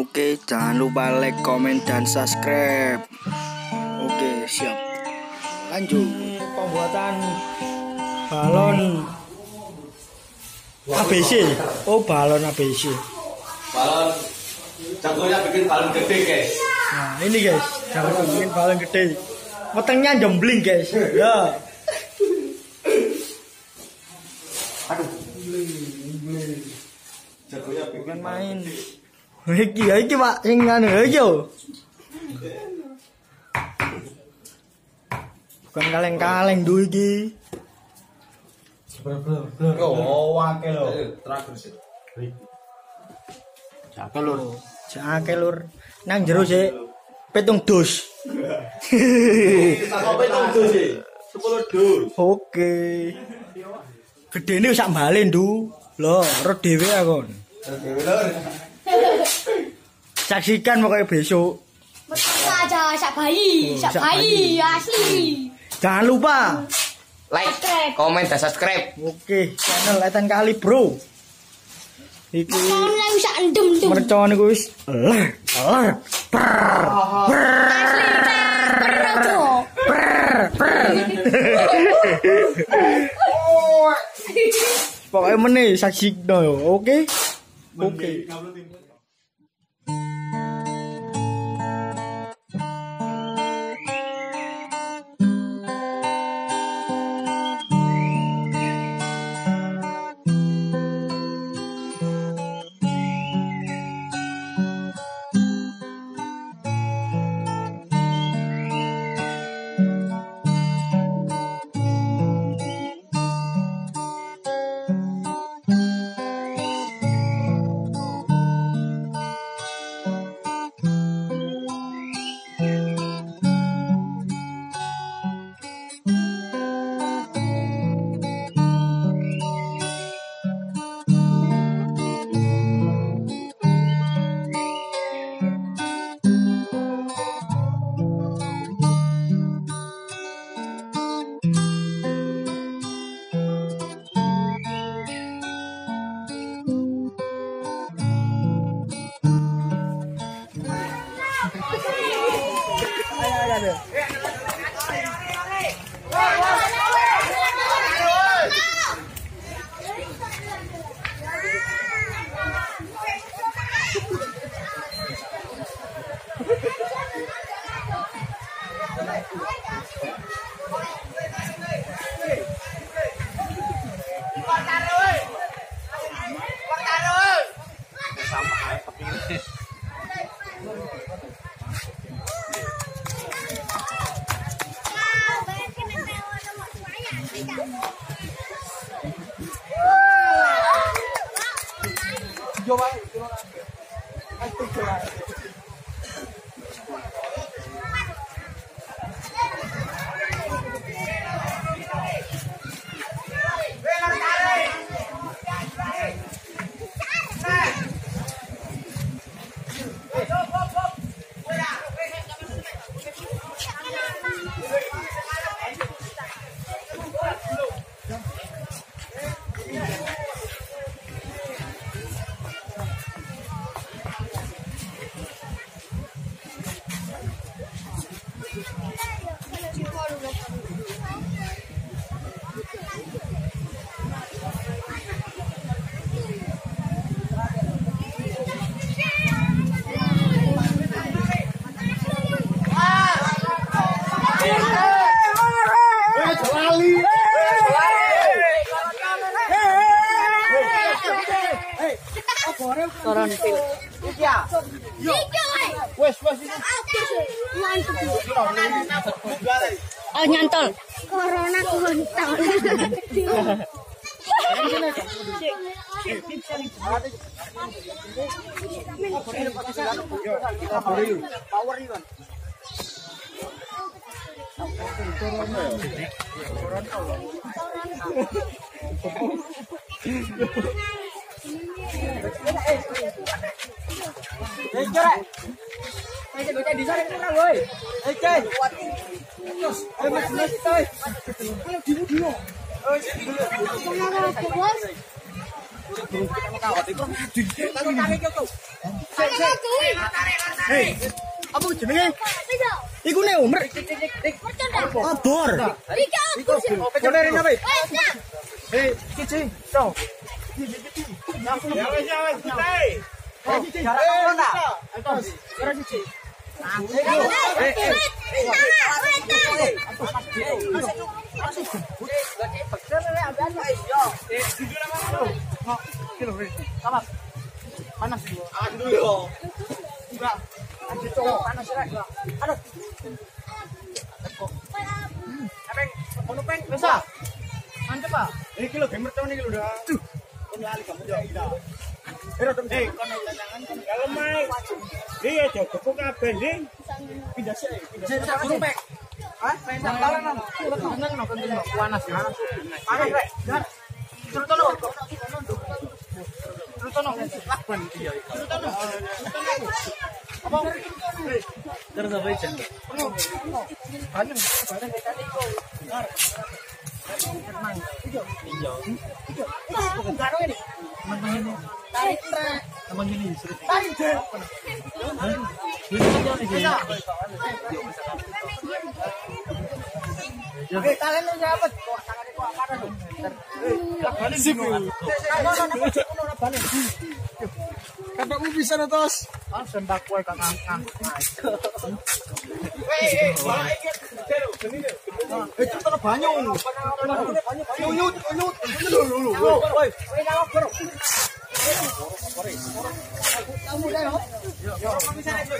Oke, jangan lupa like, komen, dan subscribe. Oke, siap. Lanjut. Pembuatan balon ABC. Oh, balon ABC. Balon jagonya bikin balon gede, guys. Nah, ini guys, jago bikin balon gede. Wetengnya jembling, guys. Ya. Aduh. Jagonya bikin main. Iki Pak, sing anu iki yo. Bukan kaleng-kaleng du iki. Oh, wakil lho. Terakhir sih. Jake lur. Nang jero sik petung dus. Tak petung dus sih. 10 dus. Oke. Gedene sak balen du. Loh, ro dhewe aku. Dhewe lur. Saksikan pokoknya besok. Betul aja, sak bayi asli. Jangan lupa like, komen, dan subscribe. Oke, channel Etan Kali Bro. Iki Mercone wis endem. mercon iku wis ler. Pokoknya meneh saksikno yo. Oke. Oke. Oh nyantol. Corona kontol. Hei, apa jenenge? Iku ne umur. Obor. Benerin apa? Hei, cici. So. Ya wes, cici. Panas dulu. Enggak. Lanjut coba panas rek. Aduh. Peng, ono peng bisa. Mantep, Pak. Iki lho gamer temen iki lho, Dah. Kon lali kamu yo. Hei, kono tangan kon kalem ae. Iya, aja gepuk kabeh, Ding. Pindah sik, pindah sik. Guru pek. Hah? Pengen kalen nang. Tenang no, panas ya. Panas rek. Terus tono. Terus tono. Lakban iya. Terus tono. Apa? Terus apa iki? Banyak barang tadi kok. Tenang. Ijo. Ijo. Garo ini. Tarik trek. Emang gini. Tarik trek. Oke, kalian lu dapat kok tangannya kok apa tuh? Balik sih. Kapakmu bisa tos. Ah, sendak kowe kang angkang. Weh, balik iki jero, jenenge. Itu tenan banyu. Nyut. Lho. Woi, kowe nang opo? Kamu dah lo? Yo, bisa naik.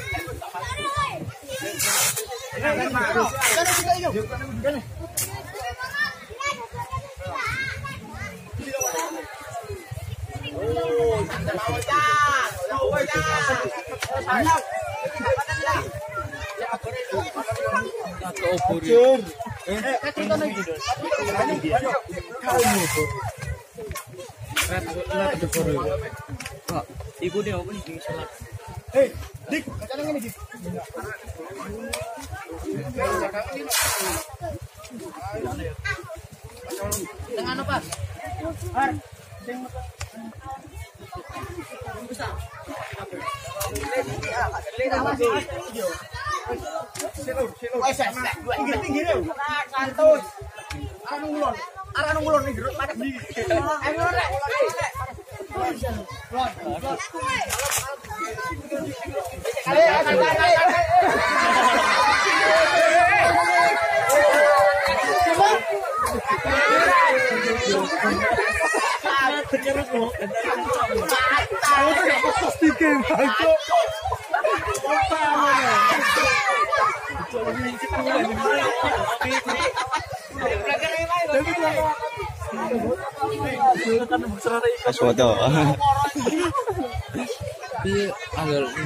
Ibu dia apa nih salat? Hei, Dik, kacang ini Dik. Dengan apa? Har. Bisa. Tinggi. Santus. Arah ngulon nih gerut padat. Ayo rek. Sesuatu. Iya, agar ini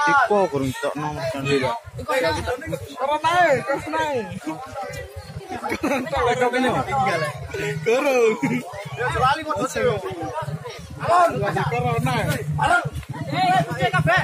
Tiko kurang tok nomor kan. Kurang naik. Kurang. Ya selalu mau doseo. Alon, corona. Alon. Kucing kabeh.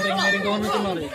Miring-miring kono cuma nih.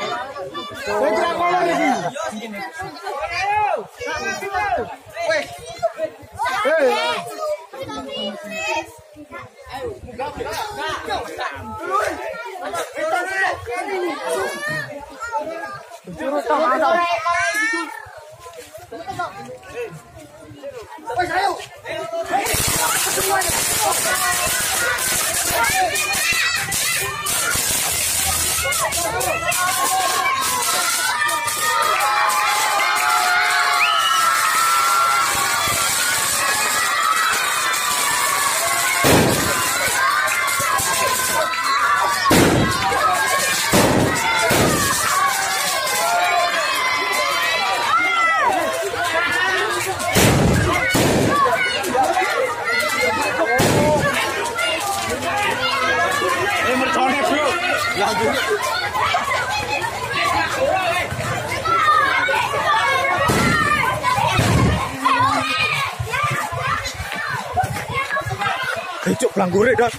Cuk, pelanggore dah.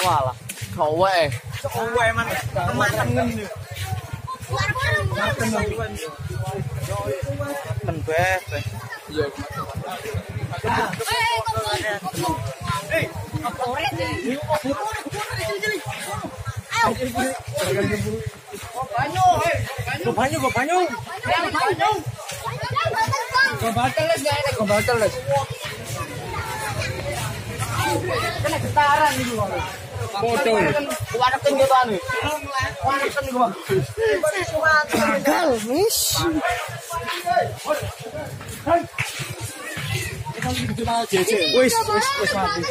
Walah, cowek. Cowek emang temen. Temen beh. Iya. Banyu. Gombal les gak enak, gombal les. Kena getaran nih gua. Bodol. Wanaken gitu anu. Wanaken gua. Gagal, Miss. Wis mati.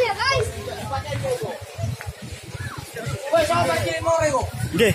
Wes, sampai kiri more kok. Nggih.